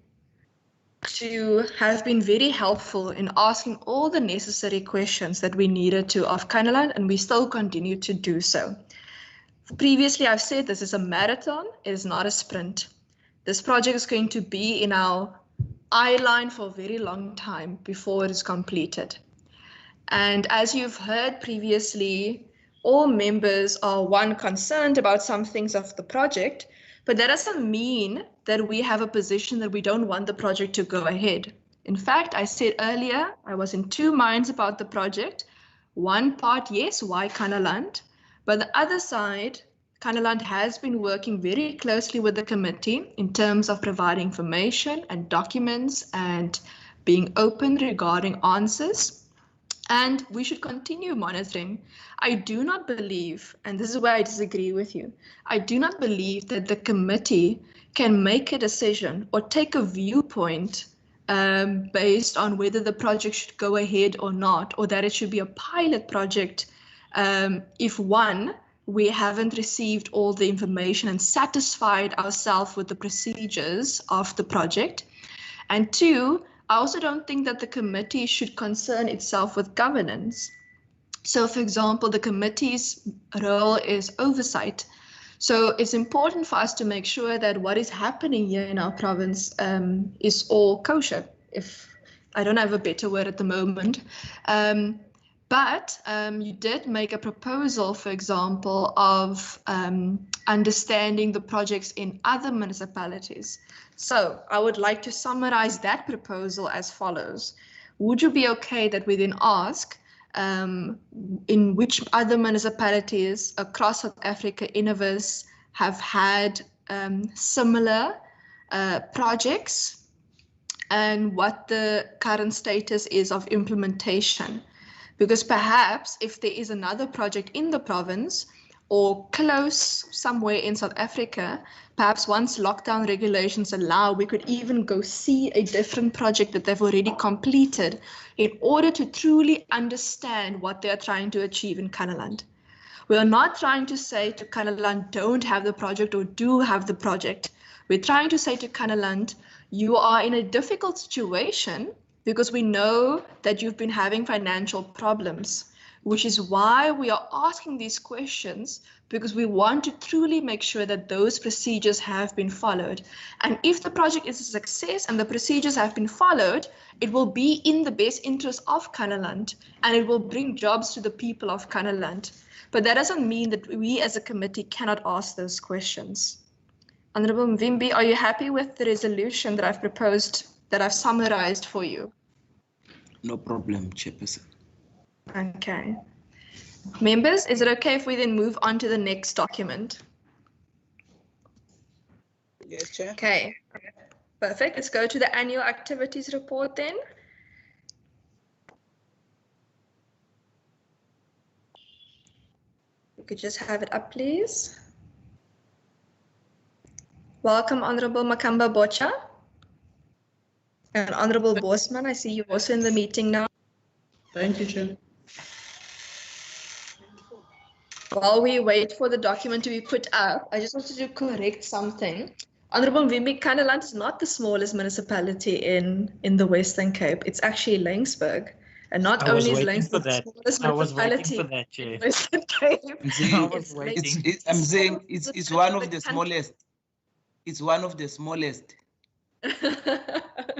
to have been very helpful in asking all the necessary questions that we needed to of Kanaland, and we still continue to do so. Previously, I've said this is a marathon, it is not a sprint. This project is going to be in our eye line for a very long time before it is completed. And as you've heard previously, all members are concerned about some things of the project, but that doesn't mean that we have a position that we don't want the project to go ahead. In fact, I said earlier, I was in two minds about the project. One part, yes, why Kanaland? But the other side, Kanaland has been working very closely with the committee in terms of providing information and documents and being open regarding answers. And we should continue monitoring. I do not believe, and this is where I disagree with you, I do not believe that the committee can make a decision or take a viewpoint based on whether the project should go ahead or not, or that it should be a pilot project if one, we haven't received all the information and satisfied ourselves with the procedures of the project. And two, I also don't think that the committee should concern itself with governance. So, for example, the committee's role is oversight. So it's important for us to make sure that what is happening here in our province is all kosher, if I don't have a better word at the moment. But you did make a proposal, for example, of understanding the projects in other municipalities. So I would like to summarize that proposal as follows. Would you be okay that we then ask in which other municipalities across South Africa, Innovis, have had similar projects and what the current status is of implementation? Because perhaps if there is another project in the province or close somewhere in South Africa, perhaps once lockdown regulations allow, we could even go see a different project that they've already completed in order to truly understand what they're trying to achieve in Kannaland. We are not trying to say to Kannaland, don't have the project or do have the project. We're trying to say to Kannaland, you are in a difficult situation because we know that you've been having financial problems, which is why we are asking these questions, because we want to truly make sure that those procedures have been followed. And if the project is a success and the procedures have been followed, it will be in the best interest of Kannaland and it will bring jobs to the people of Kannaland. But that doesn't mean that we as a committee cannot ask those questions. Honourable Mvimbi, are you happy with the resolution that I've proposed, that I've summarized for you? No problem, Chairperson. Okay. Members, is it okay if we then move on to the next document? Yes, Chair. Okay, perfect. Let's go to the annual activities report then. We could just have it up, please. Welcome, Honourable Makamba Bocha. And Honourable Bosman, I see you also in the meeting now. Thank you, Chair. While we wait for the document to be put up, I just wanted to correct something. Honourable Mvimbi, Kannaland is not the smallest municipality in the Western Cape. It's actually Laingsburg. And not only is Laingsburg the smallest municipality in the Western Cape, I'm saying it's one of the smallest. It's one of the smallest.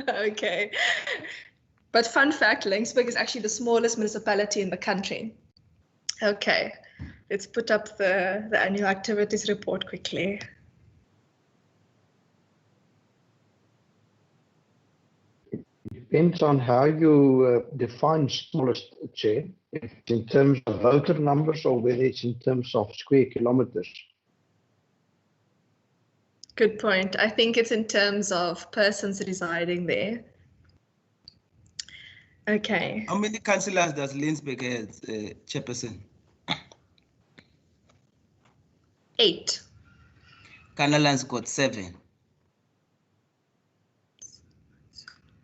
Okay. But fun fact, Laingsburg is actually the smallest municipality in the country. Okay, let's put up the annual activities report quickly. Depends on how you define smallest, Chair, if it's in terms of voter numbers or whether it's in terms of square kilometers. Good point. I think it's in terms of persons residing there. Okay. How many councillors does Laingsburg have, Chairperson? 8. Kannaland's got 7.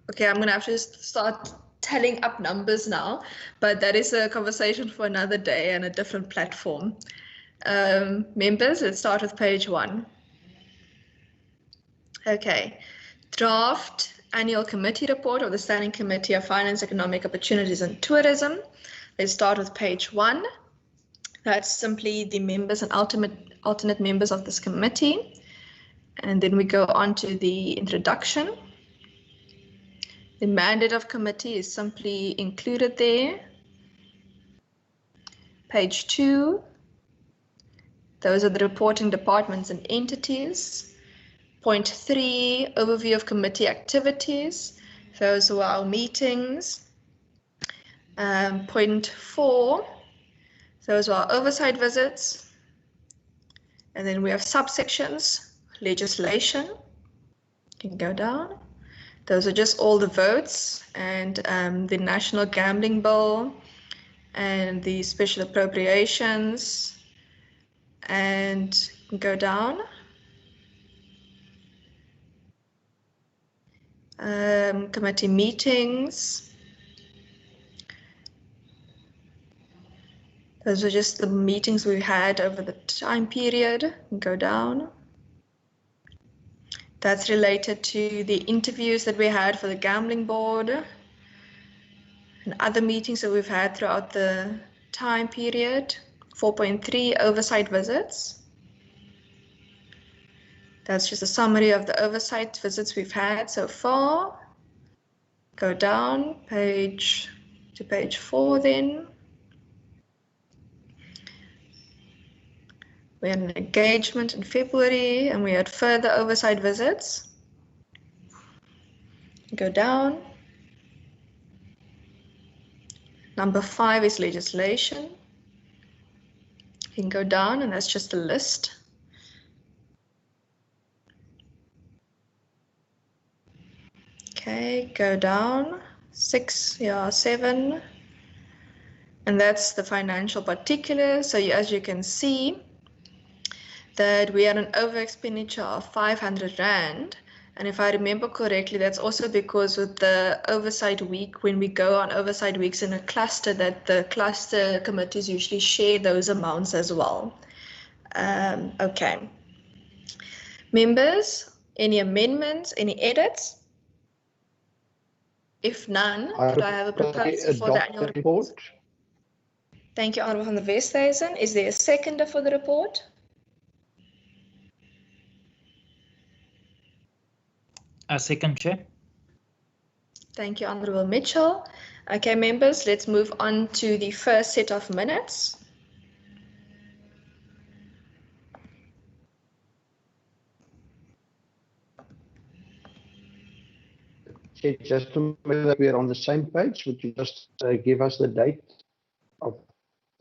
Okay, I'm going to have to start tallying up numbers now, but that is a conversation for another day and a different platform. Members, let's start with page 1. Okay, draft annual committee report of the Standing Committee of Finance, Economic Opportunities and Tourism. Let's start with page 1. That's simply the members and alternate members of this committee. And then we go on to the introduction. The mandate of committee is simply included there. Page 2. Those are the reporting departments and entities. Point 3, overview of committee activities. Those were our meetings. Point 4, those were our oversight visits. And then we have subsections, legislation. You can go down. Those are just all the votes and the National Gambling Bill and the special appropriations. And you can go down. Committee meetings. Those are just the meetings we had over the time period. Go down. That's related to the interviews that we had for the gambling board and other meetings that we've had throughout the time period. 4.3 oversight visits. That's just a summary of the oversight visits we've had so far. Go down page to page 4 then. We had an engagement in February and we had further oversight visits. Go down. Number 5 is legislation. You can go down and that's just a list. Okay, go down. 6, 7. And that's the financial particulars. So as you can see, that we had an over expenditure of 500 Rand. And if I remember correctly, that's also because with the oversight week, when we go on oversight weeks in a cluster, that the cluster committees usually share those amounts as well. Okay. Members, any amendments, any edits? If none, could I have a proposal for the annual report? Thank you, Honourable van der Westhuizen. Is there a seconder for the report? A second, Chair. Thank you, Honourable Mitchell. Okay, members, let's move on to the first set of minutes. Just to make sure that we are on the same page, would you just give us the date of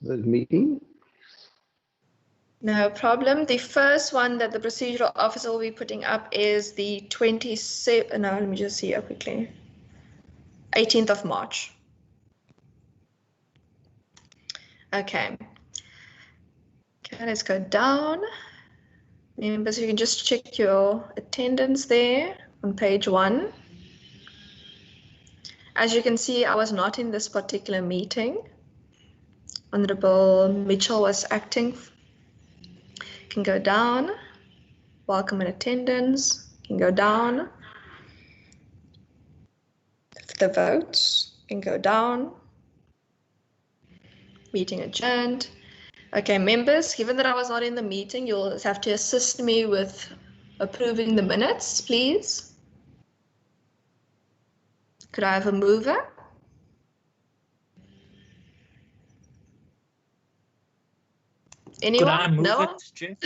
the meeting? No problem. The first one that the procedural officer will be putting up is the 27th, no, let me just see here quickly. 18th of March. Okay. Okay, let's go down. Members, you can just check your attendance there on page 1. As you can see, I was not in this particular meeting. Honourable Mitchell was acting. Can go down. Welcome in attendance. Can go down. The votes can go down. Meeting adjourned. Okay, members, given that I was not in the meeting, you'll have to assist me with approving the minutes, please. Could I have a mover? Anyone? Could I move no? it, Chair?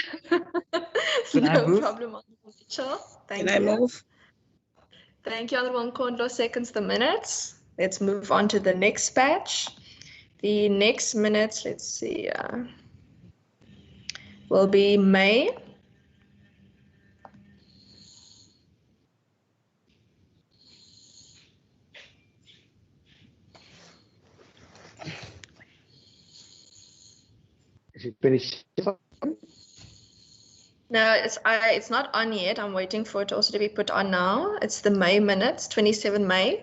No problem, Honourable Mitchell. Thank you. Can I move? Thank you, Honourable Nkondlo seconds the minutes. Let's move on to the next batch. The next minutes, let's see, will be May. Is it finished? No, it's not on yet. I'm waiting for it also to be put on now. It's the May minutes, 27 May.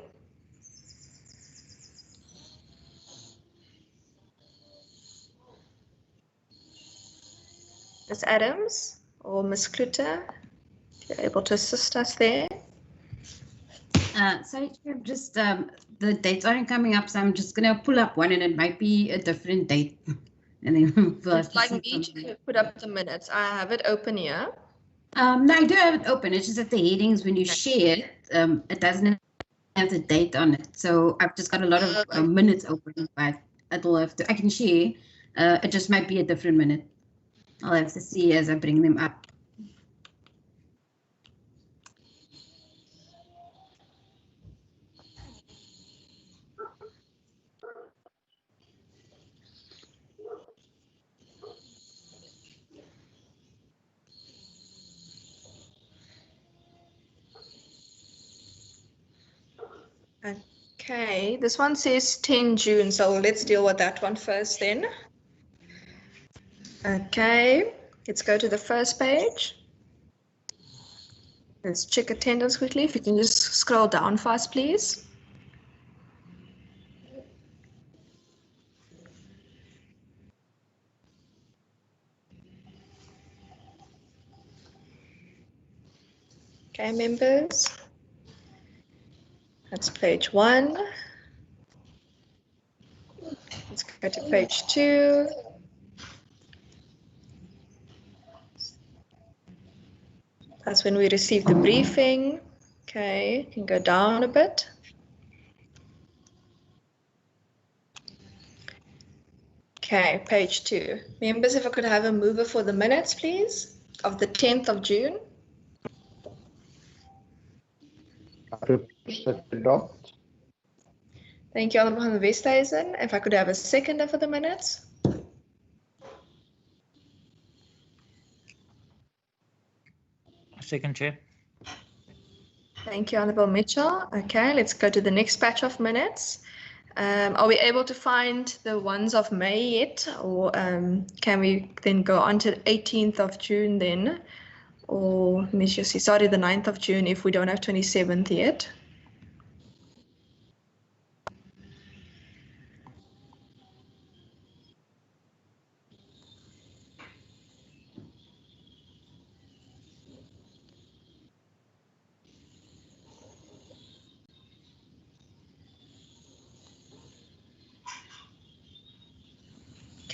Ms. Adams or Ms. Kluter, if you're able to assist us there. Sorry, just the dates aren't coming up, so I'm just going to pull up one and it might be a different date. And then we'll It's like me to put up the minutes. I have it open here. No, I do have it open. It's just that the headings, when you share it, it doesn't have the date on it. So I've just got a lot of minutes open, but it'll have to, I can share. It just might be a different minute. I'll have to see as I bring them up. Okay, this one says 10 June, so let's deal with that one first then. Okay, let's go to the first page. Let's check attendance quickly. If you can just scroll down fast, please. Okay, members. That's page 1. Let's go to page 2. That's when we received the briefing. Okay, you can go down a bit. Okay, page 2. Members, if I could have a mover for the minutes, please, of the 10th of June. I propose that we adopt. Thank you, Honourable van der Westhuizen. If I could have a seconder for the minutes. Second, Chair. Thank you, Honourable Mitchell. Okay, let's go to the next batch of minutes. Are we able to find the ones of May yet, or can we then go on to the 18th of June then? Or let me just see, sorry, the 9th of June if we don't have 27th yet.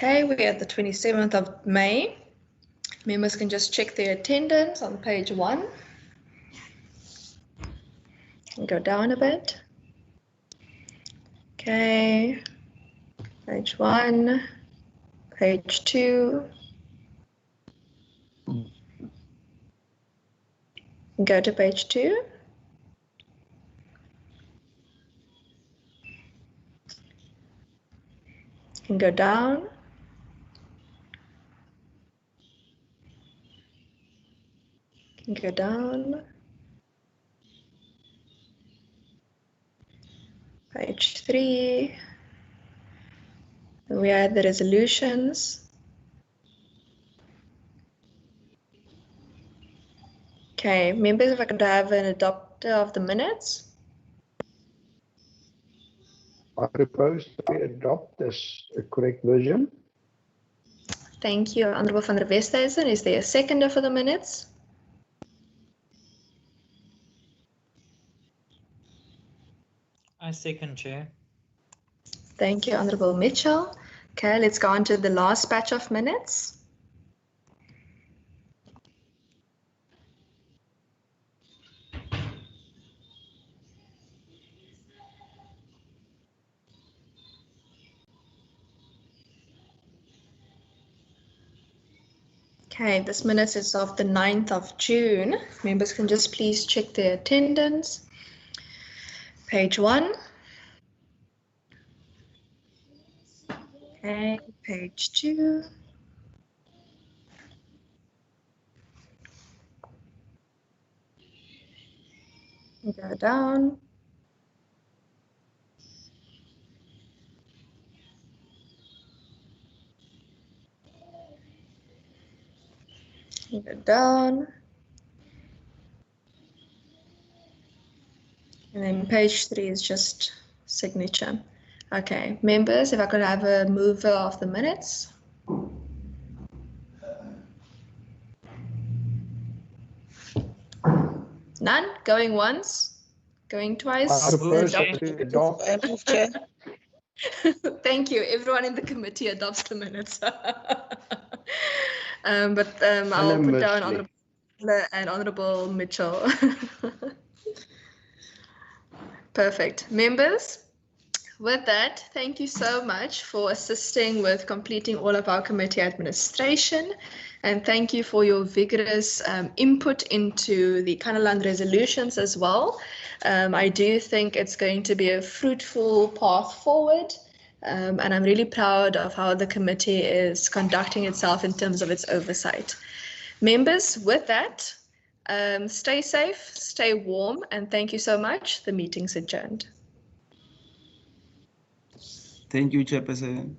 Okay, we're at the 27th of May. Members can just check their attendance on page 1. And go down a bit. Okay, page 1, page 2. Go to page 2. And go down. And go down. Page 3. And we add the resolutions. Okay, members, if I could have an adopter of the minutes. I propose that we adopt this correct version. Thank you, Honourable van der Westhuizen. Is there a seconder for the minutes? I second, Chair. Thank you, Honourable Mitchell. Okay, let's go on to the last batch of minutes. Okay, this minutes is of the 9th of June. Members can just please check their attendance. Page 1. Okay, page 2. Go down. Go down. And then page 3 is just signature. Okay, members, if I could have a mover of the minutes. None? Going once? Going twice? I propose that we adopt. I move, Chair. Thank you. Everyone in the committee adopts the minutes. I'll put down Honourable and Honourable Mitchell. Perfect. Members, with that, thank you so much for assisting with completing all of our committee administration. And thank you for your vigorous input into the Kannaland resolutions as well. I do think it's going to be a fruitful path forward. And I'm really proud of how the committee is conducting itself in terms of its oversight. Members, with that, stay safe, stay warm, and thank you so much. The meeting's adjourned. Thank you, Chairperson.